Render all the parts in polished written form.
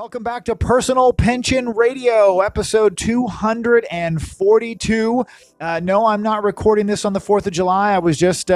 Welcome back to Personal Pension Radio, episode 242. No, I'm not recording this on the 4th of July. I was just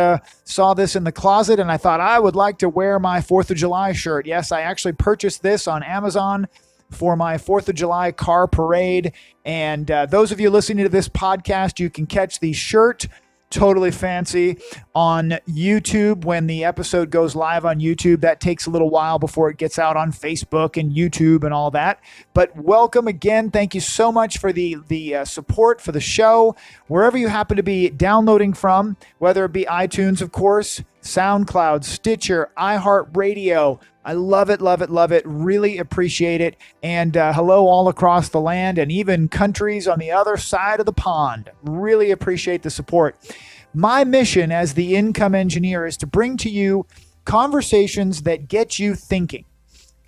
saw this in the closet, and I thought I would like to wear my 4th of July shirt. Yes, I actually purchased this on Amazon for my 4th of July car parade. And those of you listening to this podcast, you can catch the shirt totally fancy on YouTube when the episode goes live on YouTube. That takes a little while before it gets out on Facebook and YouTube and all that. But welcome again. Thank you so much for the support for the show. Wherever you happen to be downloading from, whether it be iTunes, of course, SoundCloud, Stitcher, iHeartRadio. I love it, love it, love it. Really appreciate it. And hello all across the land and even countries on the other side of the pond. Really appreciate the support. My mission as the income engineer is to bring to you conversations that get you thinking.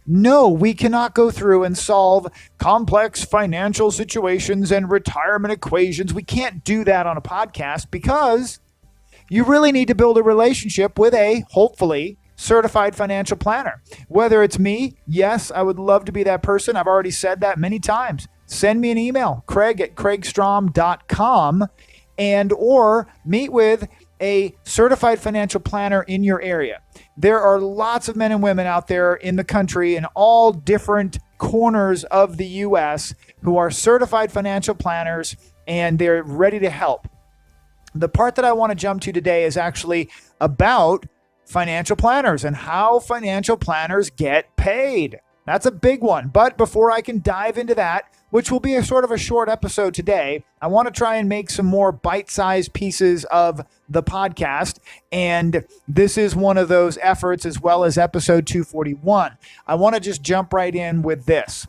No, we cannot go through and solve complex financial situations and retirement equations. We can't do that on a podcast because you really need to build a relationship with a, hopefully, certified financial planner. Whether it's me, yes, I would love to be that person. I've already said that many times. Send me an email, craig@craigstrom.com, and or meet with a certified financial planner in your area. There are lots of men and women out there in the country in all different corners of the U.S. who are certified financial planners, and they're ready to help. The part that I want to jump to today is actually about financial planners and how financial planners get paid. That's a big one. But before I can dive into that, which will be a sort of a short episode today, I want to try and make some more bite-sized pieces of the podcast. And this is one of those efforts, as well as episode 241. I want to just jump right in with this.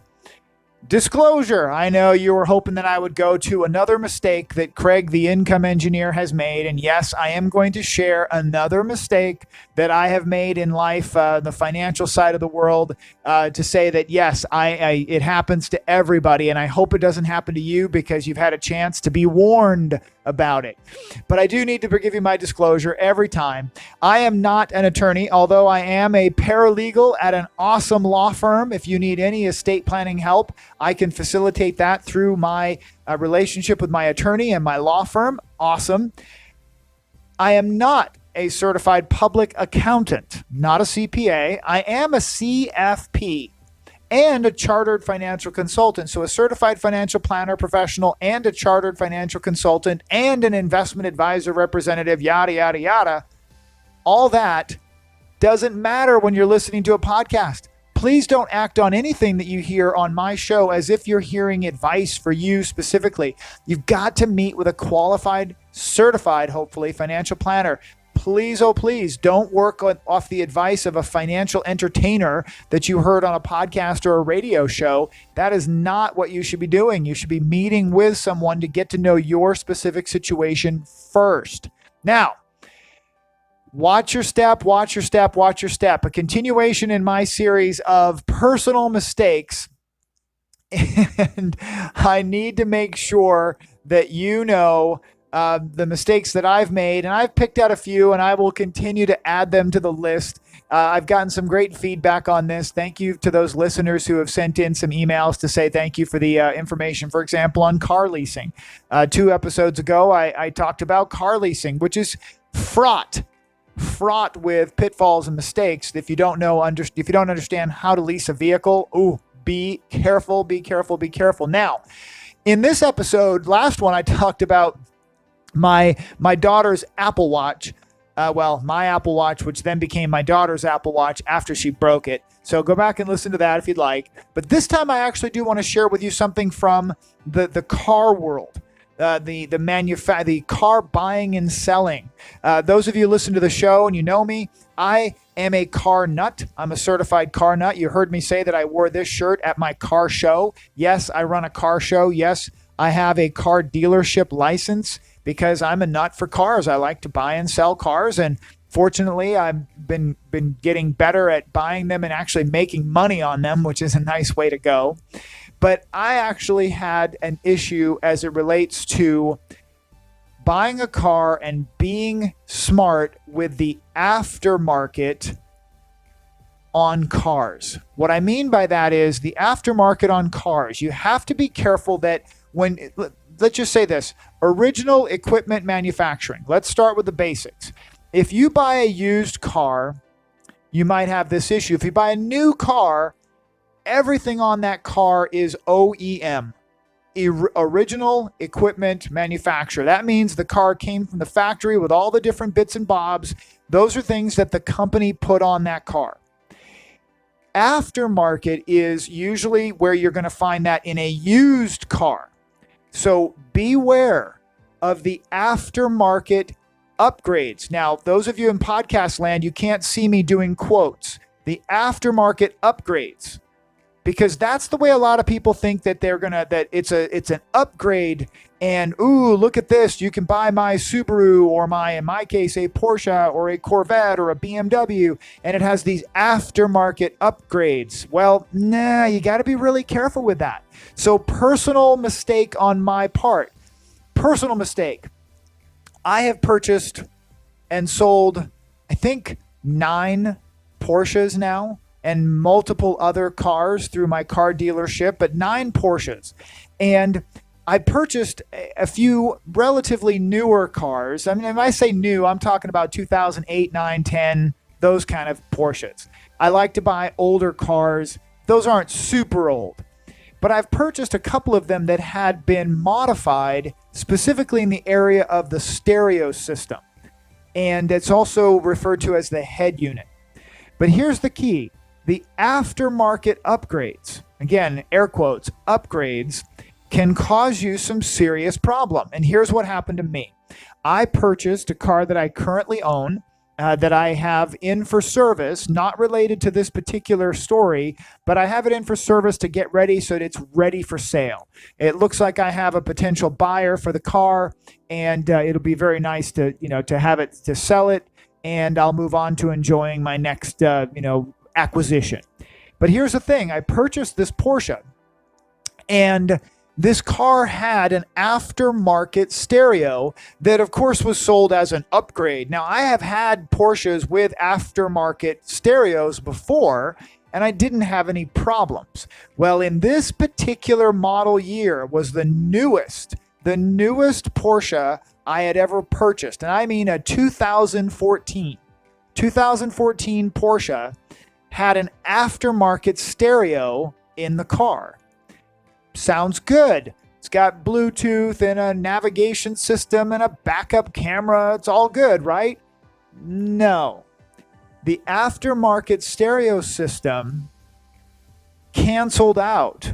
Disclosure. I know you were hoping that I would go to another mistake that Craig, the income engineer, has made. And yes, I am going to share another mistake that I have made in life, the financial side of the world, to say that, yes, it happens to everybody. And I hope it doesn't happen to you because you've had a chance to be warned about it. But I do need to give you my disclosure every time. I am not an attorney, although I am a paralegal at an awesome law firm. If you need any estate planning help, I can facilitate that through my relationship with my attorney and my law firm. Awesome. I am not a certified public accountant, not a CPA. I am a CFP and a chartered financial consultant. So a certified financial planner professional and a chartered financial consultant and an investment advisor representative, yada, yada, yada. All that doesn't matter when you're listening to a podcast. Please don't act on anything that you hear on my show as if you're hearing advice for you specifically. You've got to meet with a qualified, certified, hopefully, financial planner. Please, oh please, don't work off the advice of a financial entertainer that you heard on a podcast or a radio show. That is not what you should be doing. You should be meeting with someone to get to know your specific situation first. Now, watch your step, watch your step, watch your step. A continuation in my series of personal mistakes. And I need to make sure that you know the mistakes that I've made, and I've picked out a few, and I will continue to add them to the list. I've gotten some great feedback on this. Thank you to those listeners who have sent in some emails to say thank you for the information. For example, on car leasing. 2 episodes ago, I talked about car leasing, which is fraught with pitfalls and mistakes. If you don't understand how to lease a vehicle, be careful, be careful, be careful. Now, in this episode, last one, I talked about my daughter's Apple Watch. My Apple Watch, which then became my daughter's Apple Watch after she broke it. So go back and listen to that if you'd like. But this time I actually do want to share with you something from the car world. The car buying and selling. Those of you who listen to the show and you know me, I am a car nut. I'm a certified car nut. You heard me say that I wore this shirt at my car show. Yes, I run a car show. Yes, I have a car dealership license because I'm a nut for cars. I like to buy and sell cars, and fortunately, I've been getting better at buying them and actually making money on them, which is a nice way to go. But I actually had an issue as it relates to buying a car and being smart with the aftermarket on cars. What I mean by that is the aftermarket on cars. You have to be careful that let's just say this, original equipment manufacturing. Let's start with the basics. If you buy a used car, you might have this issue. If you buy a new car, everything on that car is OEM, original equipment manufacturer. That means the car came from the factory with all the different bits and bobs. Those are things that the company put on that car. Aftermarket is usually where you're going to find that in a used car. So beware of the aftermarket upgrades. Now, those of you in podcast land, you can't see me doing quotes. The aftermarket upgrades, because that's the way a lot of people think that that it's an upgrade. And ooh, look at this! You can buy my Subaru, or in my case, a Porsche or a Corvette or a BMW, and it has these aftermarket upgrades. Well, nah, you got to be really careful with that. So, personal mistake on my part. Personal mistake. I have purchased and sold, I think, 9 Porsches now, and multiple other cars through my car dealership, but 9 Porsches. And I purchased a few relatively newer cars. I mean, if I say new, I'm talking about 2008, 9, 10, those kind of Porsches. I like to buy older cars. Those aren't super old. But I've purchased a couple of them that had been modified specifically in the area of the stereo system. And it's also referred to as the head unit. But here's the key. The aftermarket upgrades, again, air quotes, upgrades, can cause you some serious problem. And here's what happened to me. I purchased a car that I currently own, that I have in for service, not related to this particular story, but I have it in for service to get ready so that it's ready for sale. It looks like I have a potential buyer for the car, and it'll be very nice to have it, to sell it, and I'll move on to enjoying my next, acquisition. But here's the thing. I purchased this Porsche, and this car had an aftermarket stereo that, of course, was sold as an upgrade. Now, I have had Porsches with aftermarket stereos before, and I didn't have any problems. Well, in this particular model year was the newest Porsche I had ever purchased. And I mean a 2014 Porsche had an aftermarket stereo in the car. Sounds good. It's got Bluetooth and a navigation system and a backup camera. It's all good, right? No. The aftermarket stereo system canceled out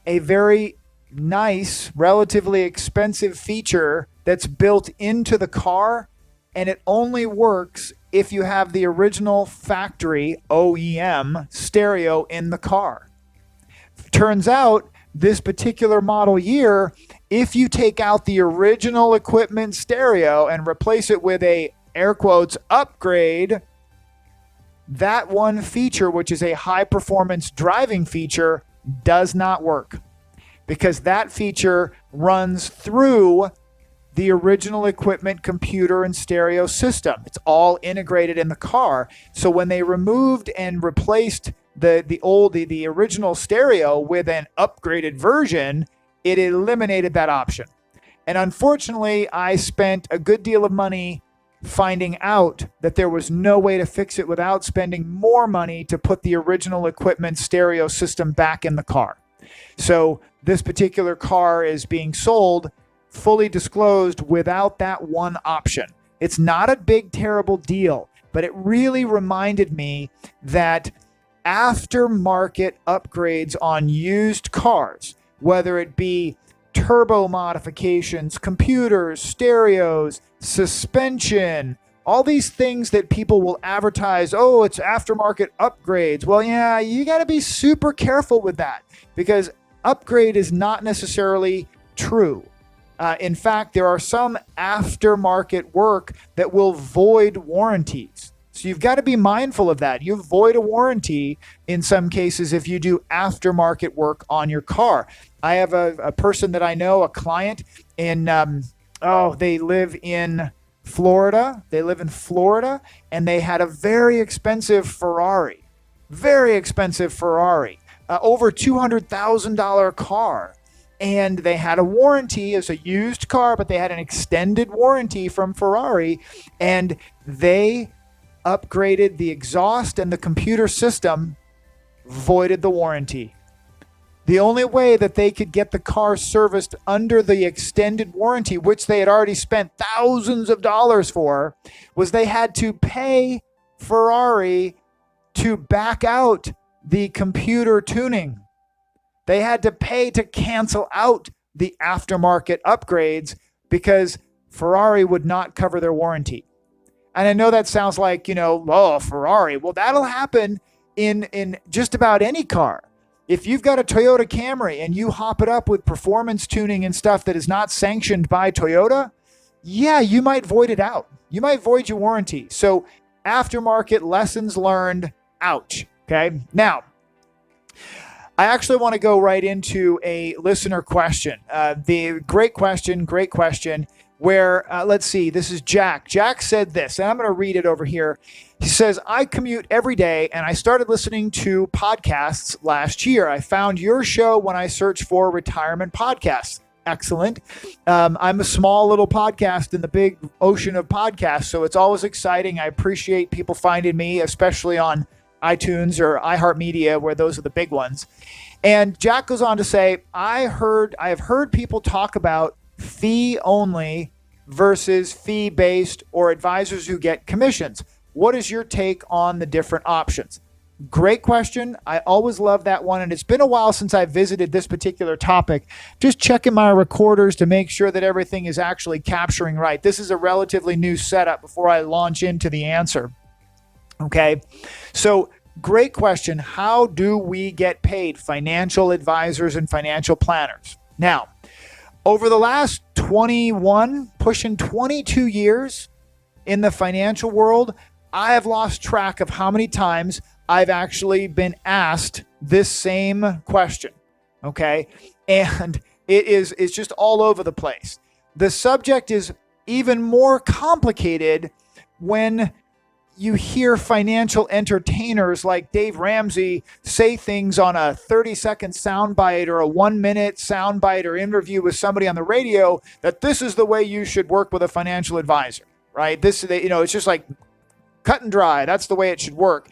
a very nice, relatively expensive feature that's built into the car, and it only works if you have the original factory OEM stereo in the car. Turns out, this particular model year, if you take out the original equipment stereo and replace it with a, air quotes, upgrade, that one feature, which is a high performance driving feature, does not work, because that feature runs through the original equipment computer and stereo system. It's all integrated in the car. So when they removed and replaced the original stereo with an upgraded version, it eliminated that option. And unfortunately, I spent a good deal of money finding out that there was no way to fix it without spending more money to put the original equipment stereo system back in the car. So this particular car is being sold fully disclosed without that one option. It's not a big, terrible deal, but it really reminded me that aftermarket upgrades on used cars, whether it be turbo modifications, computers, stereos, suspension, all these things that people will advertise, oh, it's aftermarket upgrades. Well, yeah, you got to be super careful with that, because upgrade is not necessarily true. In fact, there are some aftermarket work that will void warranties. So you've got to be mindful of that. You void a warranty in some cases if you do aftermarket work on your car. I have a person that I know, a client in, they live in Florida. And they had a very expensive Ferrari. very expensive Ferrari, over $200,000 car. And they had a warranty as a used car, but they had an extended warranty from Ferrari, and they upgraded the exhaust and the computer system, voided the warranty. The only way that they could get the car serviced under the extended warranty, which they had already spent thousands of dollars for, was they had to pay Ferrari to back out the computer tuning. They had to pay to cancel out the aftermarket upgrades because Ferrari would not cover their warranty. And I know that sounds like, Ferrari. Well, that'll happen in just about any car. If you've got a Toyota Camry and you hop it up with performance tuning and stuff that is not sanctioned by Toyota, yeah, you might void it out. You might void your warranty. So aftermarket lessons learned, ouch. Okay. Now, I actually want to go right into a listener question. The great question, where, let's see, this is Jack. Jack said this, and I'm going to read it over here. He says, I commute every day, and I started listening to podcasts last year. I found your show when I searched for retirement podcasts. Excellent. I'm a small little podcast in the big ocean of podcasts, so it's always exciting. I appreciate people finding me, especially on iTunes or iHeartMedia, where those are the big ones. And Jack goes on to say, I have heard people talk about fee only versus fee based or advisors who get commissions. What is your take on the different options? Great question. I always love that one. And it's been a while since I visited this particular topic. Just checking my recorders to make sure that everything is actually capturing right. This is a relatively new setup before I launch into the answer. Okay. So great question. How do we get paid, financial advisors and financial planners? Now, over the last 21, pushing 22 years in the financial world, I have lost track of how many times I've actually been asked this same question. Okay. And it's just all over the place. The subject is even more complicated when you hear financial entertainers like Dave Ramsey say things on a 30-second soundbite or a 1-minute soundbite or interview with somebody on the radio that this is the way you should work with a financial advisor, right? It's just like cut and dry. That's the way it should work.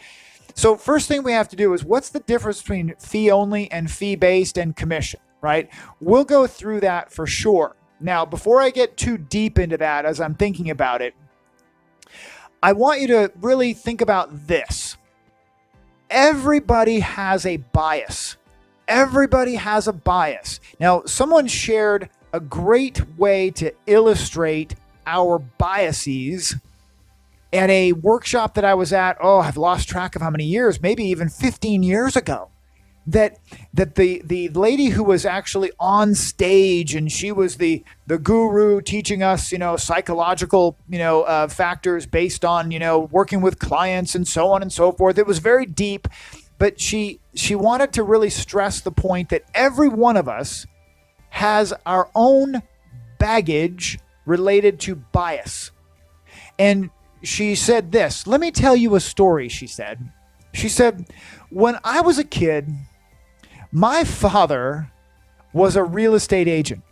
So first thing we have to do is, what's the difference between fee only and fee based and commission, right? We'll go through that for sure. Now, before I get too deep into that, as I'm thinking about it, I want you to really think about this. Everybody has a bias. Everybody has a bias. Now, someone shared a great way to illustrate our biases at a workshop that I was at. I've lost track of how many years, maybe even 15 years ago. That the lady who was actually on stage, and she was the guru teaching us, psychological, factors based on, working with clients and so on and so forth. It was very deep, but she wanted to really stress the point that every one of us has our own baggage related to bias. And she said this, let me tell you a story, she said. She said, when I was a kid, my father was a real estate agent.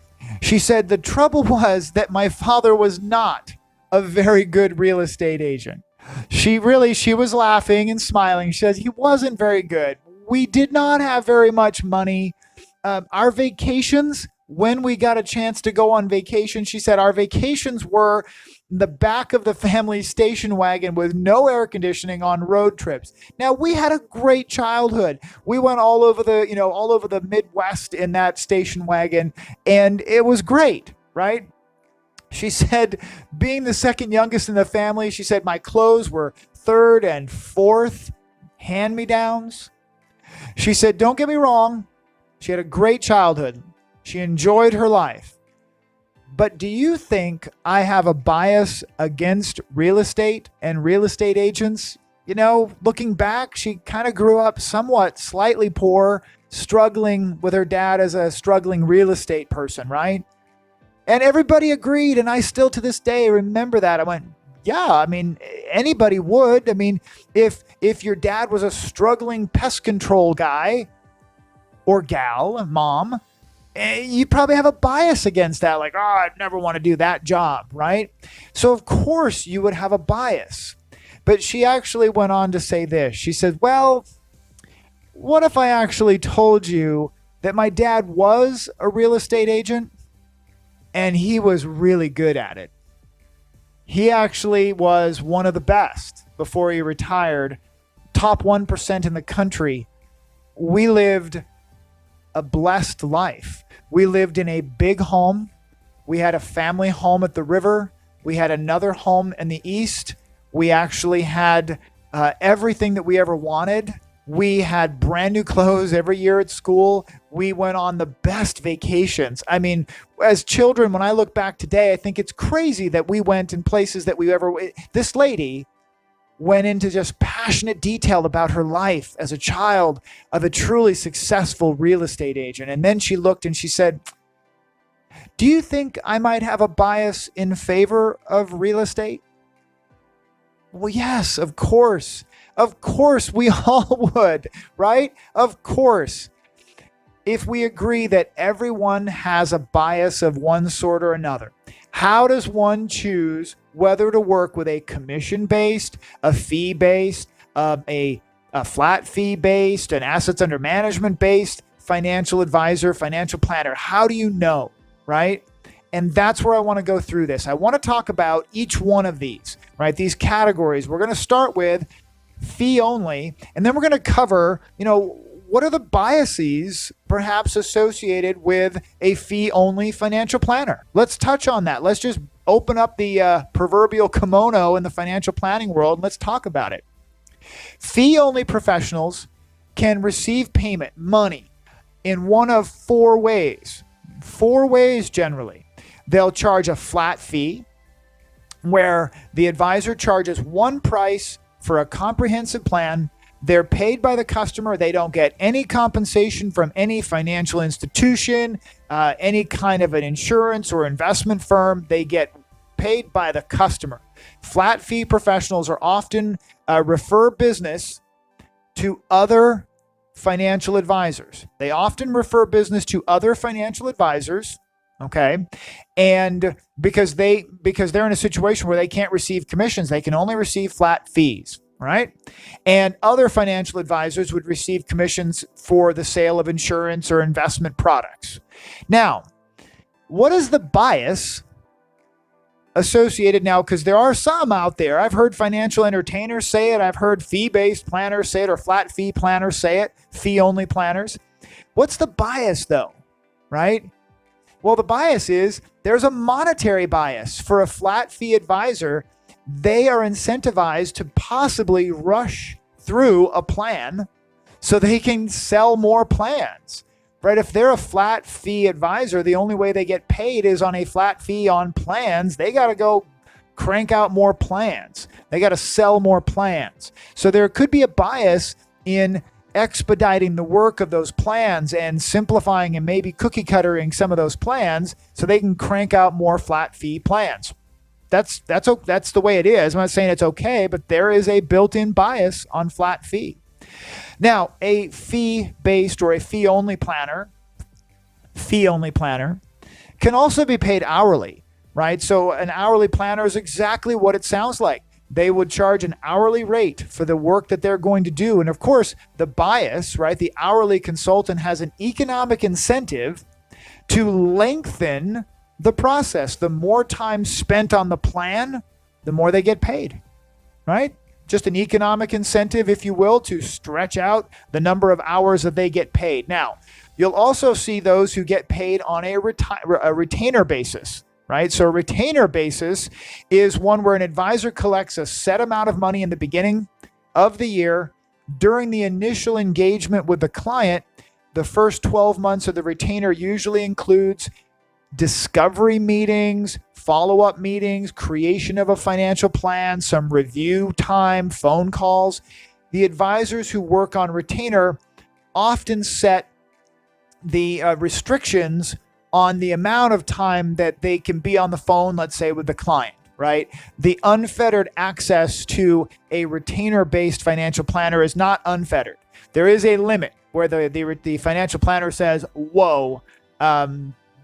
She said the trouble was that my father was not a very good real estate agent. She was laughing and smiling. She says he wasn't very good. We did not have very much money. Our vacations, when we got a chance to go on vacation, she said our vacations were the back of the family station wagon with no air conditioning on road trips. Now, we had a great childhood. We went all over the Midwest in that station wagon, and it was great, right? She said, being the second youngest in the family, she said my clothes were third and fourth hand-me-downs. She said, don't get me wrong, she had a great childhood. She enjoyed her life. But do you think I have a bias against real estate and real estate agents? Looking back, she kind of grew up somewhat slightly poor, struggling with her dad as a struggling real estate person, right? And everybody agreed, and I still to this day remember that. I went, Yeah, I mean, anybody would. I mean, if your dad was a struggling pest control guy or gal, mom, you probably have a bias against that. Like, oh, I'd never want to do that job, right? So of course you would have a bias. But she actually went on to say this. She said, well, what if I actually told you that my dad was a real estate agent and he was really good at it? He actually was one of the best before he retired, top 1% in the country. We lived a blessed life. We lived in a big home. We had a family home at the river. We had another home in the east. We actually had everything that we ever wanted. We had brand new clothes every year at school. We went on the best vacations. I mean, as children, when I look back today, I think it's crazy that we went in places that we ever... This lady went into just passionate detail about her life as a child of a truly successful real estate agent. And then she looked and she said, do you think I might have a bias in favor of real estate? Well, yes, of course. Of course we all would, right? Of course. If we agree that everyone has a bias of one sort or another, how does one choose whether to work with a commission-based, a fee-based, a flat fee-based, an assets under management-based financial advisor, financial planner? How do you know, right? And that's where I want to go through this. I want to talk about each one of these, right? These categories. We're going to start with fee only, and then we're going to cover, what are the biases perhaps associated with a fee only financial planner? Let's touch on that. Let's just open up the proverbial kimono in the financial planning world and let's talk about it. Fee only professionals can receive payment, money, in one of four ways. Four ways generally. They'll charge a flat fee where the advisor charges one price for a comprehensive plan. They're paid by the customer. They don't get any compensation from any financial institution, any kind of an insurance or investment firm. They get paid by the customer. Flat fee professionals are often refer business to other financial advisors. They often refer business to other financial advisors. Okay. And because they're in a situation where they can't receive commissions, they can only receive flat fees, right? And other financial advisors would receive commissions for the sale of insurance or investment products. Now, what is the bias associated now? Because there are some out there. I've heard financial entertainers say it. I've heard fee-based planners say it, or flat fee planners say it, fee-only planners. What's the bias though, right? Well, the bias is there's a monetary bias. For a flat fee advisor, they are incentivized to possibly rush through a plan so they can sell more plans, right? If they're a flat fee advisor, the only way they get paid is on a flat fee on plans. They got to go crank out more plans. They got to sell more plans. So there could be a bias in expediting the work of those plans and simplifying and maybe cookie cuttering some of those plans so they can crank out more flat fee plans. That's the way it is. I'm not saying it's okay, but there is a built-in bias on flat fee. Now, a fee-based or a fee-only planner can also be paid hourly, right? So an hourly planner is exactly what it sounds like. They would charge an hourly rate for the work that they're going to do. And of course, the bias, right? The hourly consultant has an economic incentive to lengthen the process. The more time spent on the plan, the more they get paid, right? Just an economic incentive, if you will, to stretch out the number of hours that they get paid. Now, you'll also see those who get paid on a retainer basis, right? So a retainer basis is one where an advisor collects a set amount of money in the beginning of the year during the initial engagement with the client. The first 12 months of the retainer usually includes discovery meetings, follow-up meetings, creation of a financial plan, some review time, phone calls. The advisors who work on retainer often set the restrictions on the amount of time that they can be on the phone, let's say, with the client. right? The unfettered access to a retainer-based financial planner is not unfettered. There is a limit where the financial planner says, whoa,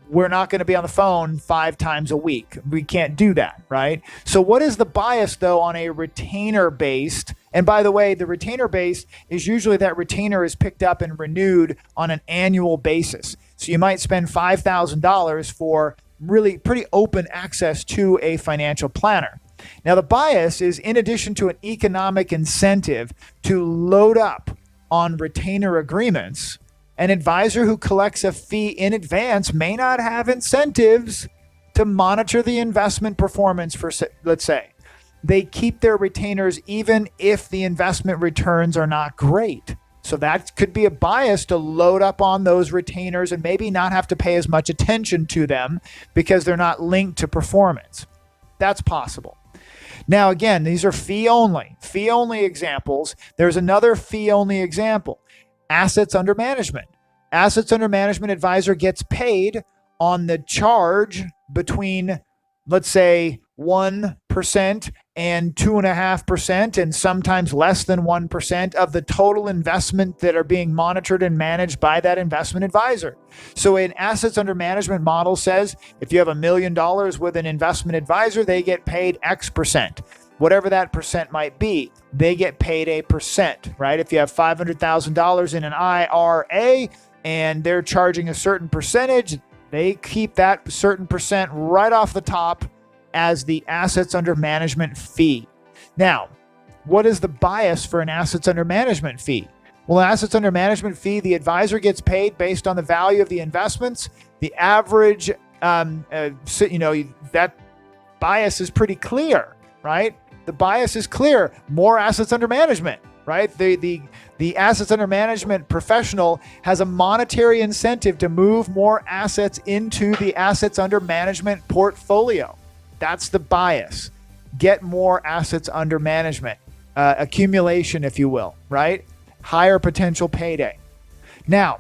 we're not going to be on the phone 5 times a week. We can't do that, right? So what is the bias, though, on a retainer-based? And by the way, the retainer-based is usually that retainer is picked up and renewed on an annual basis. So you might spend $5,000 for really pretty open access to a financial planner. Now, the bias is, in addition to an economic incentive to load up on retainer agreements, an advisor who collects a fee in advance may not have incentives to monitor the investment performance for, let's say. They keep their retainers even if the investment returns are not great. So that could be a bias to load up on those retainers and maybe not have to pay as much attention to them because they're not linked to performance. That's possible. Now, again, these are fee only examples. There's another fee only example. Assets under management. Assets under management advisor gets paid on the charge between, let's say, 1% and 2.5%, and sometimes less than 1% of the total investment that are being monitored and managed by that investment advisor. So an assets under management model says if you have $1 million with an investment advisor, they get paid X percent. Whatever that percent might be, they get paid a percent, right? If you have $500,000 in an IRA and they're charging a certain percentage, they keep that certain percent right off the top as the assets under management fee. Now, what is the bias for an assets under management fee? Well, an assets under management fee, the advisor gets paid based on the value of the investments. The average, that bias is pretty clear, right? The bias is clear. More assets under management, right? The assets under management professional has a monetary incentive to move more assets into the assets under management portfolio. That's the bias. Get more assets under management, accumulation, if you will, right? Higher potential payday. Now,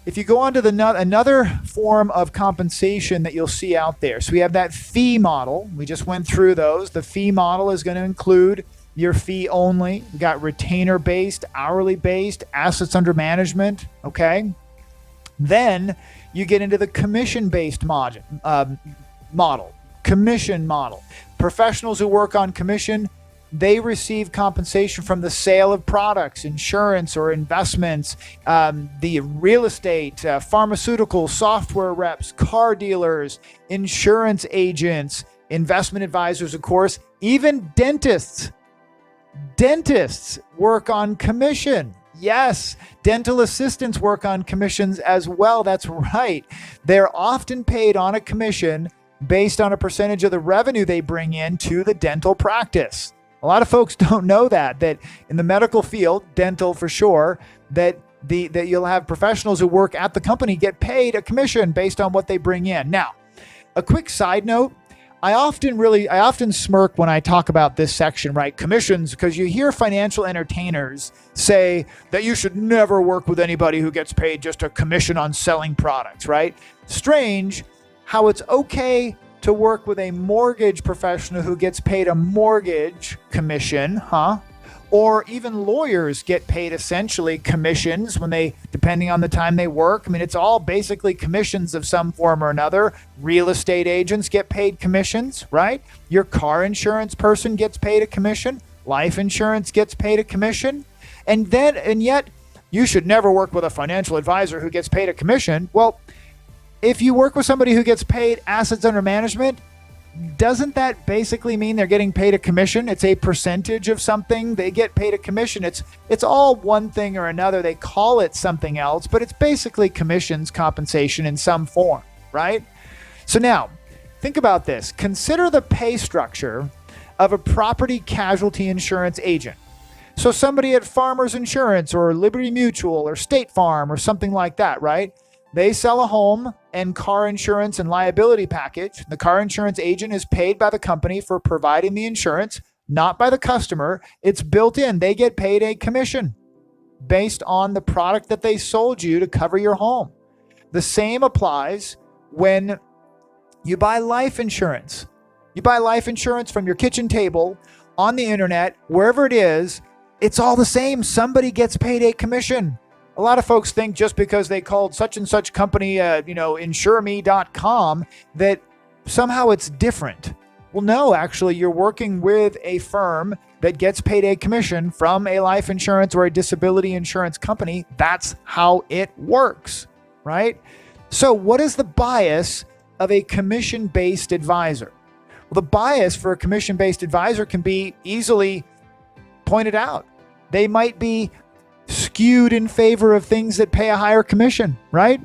if you go on to another form of compensation that you'll see out there. So we have that fee model. We just went through those. The fee model is going to include your fee only. We got retainer-based, hourly-based, assets under management, okay? Then you get into the commission-based model. Commission model. Professionals who work on commission, they receive compensation from the sale of products, insurance or investments, the real estate, pharmaceutical, software reps, car dealers, insurance agents, investment advisors, of course, even dentists. Dentists work on commission. Yes, dental assistants work on commissions as well. That's right. They're often paid on a commission based on a percentage of the revenue they bring in to the dental practice. A lot of folks don't know that in the medical field, dental for sure, that you'll have professionals who work at the company get paid a commission based on what they bring in. Now, a quick side note, I often smirk when I talk about this section, right? Commissions, because you hear financial entertainers say that you should never work with anybody who gets paid just a commission on selling products, right? Strange how it's okay to work with a mortgage professional who gets paid a mortgage commission, huh? Or even lawyers get paid essentially commissions depending on the time they work. I mean, it's all basically commissions of some form or another. Real estate agents get paid commissions, right? Your car insurance person gets paid a commission. Life insurance gets paid a commission. And yet you should never work with a financial advisor who gets paid a commission. Well, if you work with somebody who gets paid assets under management, doesn't that basically mean they're getting paid a commission? It's a percentage of something. They get paid a commission. It's all one thing or another. They call it something else, but it's basically commissions, compensation in some form, right? So now, think about this. Consider the pay structure of a property casualty insurance agent. So somebody at Farmers Insurance or Liberty Mutual or State Farm or something like that, right? They sell a home and car insurance and liability package. The car insurance agent is paid by the company for providing the insurance, not by the customer. It's built in. They get paid a commission based on the product that they sold you to cover your home. The same applies when you buy life insurance. You buy life insurance from your kitchen table, on the internet, wherever it is, it's all the same. Somebody gets paid a commission. A lot of folks think just because they called such and such company, insureme.com, that somehow it's different. Well, no, actually, you're working with a firm that gets paid a commission from a life insurance or a disability insurance company. That's how it works, right? So what is the bias of a commission-based advisor? Well, the bias for a commission-based advisor can be easily pointed out. They might be skewed in favor of things that pay a higher commission, right?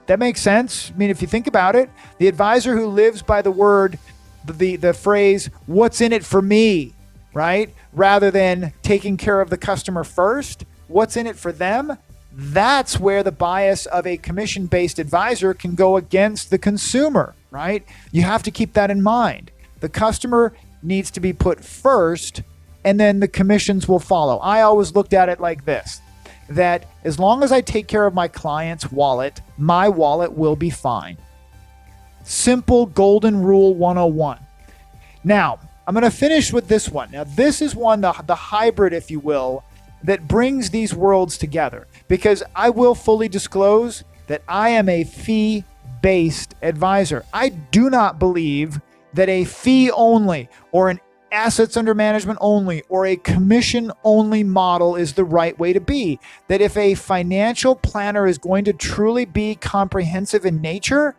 That makes sense. I mean, if you think about it, the advisor who lives by the word, the phrase, what's in it for me, right? Rather than taking care of the customer first, what's in it for them? That's where the bias of a commission-based advisor can go against the consumer, right? You have to keep that in mind. The customer needs to be put first, and then the commissions will follow. I always looked at it like this, that as long as I take care of my client's wallet, my wallet will be fine. Simple golden rule 101. Now, I'm going to finish with this one. Now, this is one, the hybrid, if you will, that brings these worlds together, because I will fully disclose that I am a fee-based advisor. I do not believe that a fee only or an assets under management only or a commission only model is the right way to be. That if a financial planner is going to truly be comprehensive in nature,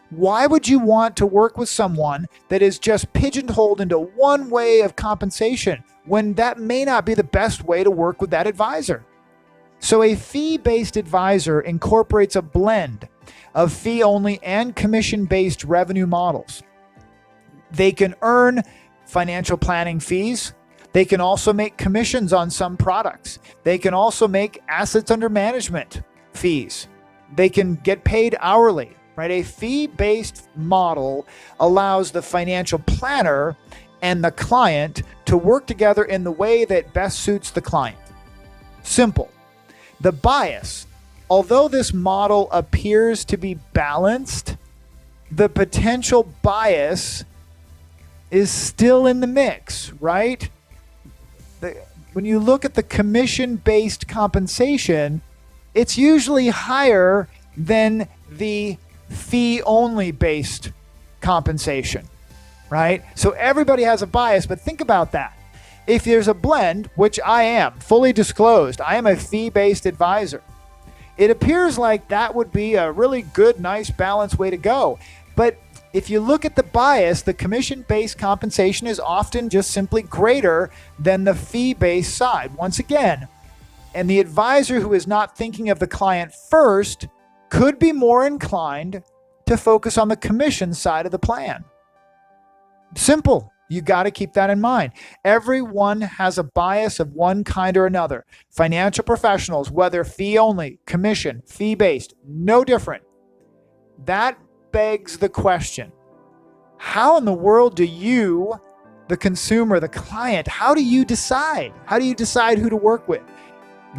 why would you want to work with someone that is just pigeonholed into one way of compensation when that may not be the best way to work with that advisor? So a fee-based advisor incorporates a blend of fee-only and commission-based revenue models. They can earn financial planning fees. They can also make commissions on some products. They can also make assets under management fees. They can get paid hourly, right? A fee-based model allows the financial planner and the client to work together in the way that best suits the client. Simple. The bias, although this model appears to be balanced, the potential bias is still in the mix, right? When you look at the commission-based compensation, it's usually higher than the fee-only based compensation, right? So everybody has a bias, but think about that. If there's a blend, which I am, fully disclosed, I am a fee-based advisor. It appears like that would be a really good, nice, balanced way to go. But if you look at the bias, the commission-based compensation is often just simply greater than the fee-based side. Once again, and the advisor who is not thinking of the client first could be more inclined to focus on the commission side of the plan. Simple. You got to keep that in mind. Everyone has a bias of one kind or another. Financial professionals, whether fee only, commission, fee-based, no different. That begs the question, how in the world do you, the consumer, the client, how do you decide? How do you decide who to work with?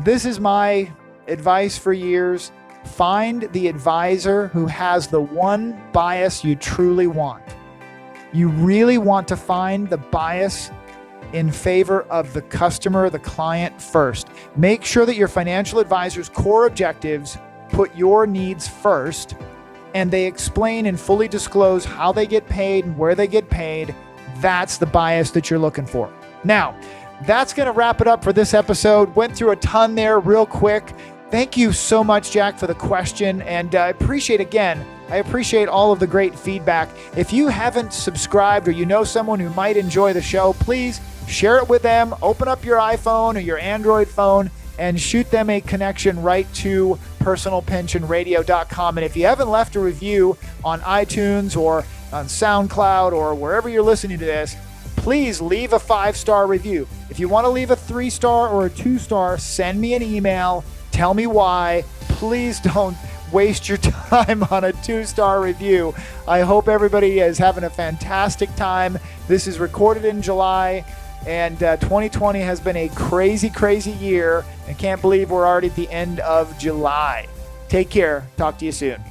This is my advice for years. Find the advisor who has the one bias you truly want. You really want to find the bias in favor of the customer, the client first. Make sure that your financial advisor's core objectives put your needs first, and they explain and fully disclose how they get paid and where they get paid. That's the bias that you're looking for. Now, that's going to wrap it up for this episode. Went through a ton there real quick. Thank you so much, Jack, for the question. And I appreciate all of the great feedback. If you haven't subscribed or you know someone who might enjoy the show, please share it with them. Open up your iPhone or your Android phone and shoot them a connection right to personalpensionradio.com. And if you haven't left a review on iTunes or on SoundCloud or wherever you're listening to this, please leave a 5-star review. If you want to leave a 3-star or a 2-star, send me an email. Tell me why. Please don't waste your time on a 2-star review. I hope everybody is having a fantastic time. This is recorded in July, and 2020 has been a crazy, crazy year. I can't believe we're already at the end of July. Take care. Talk to you soon.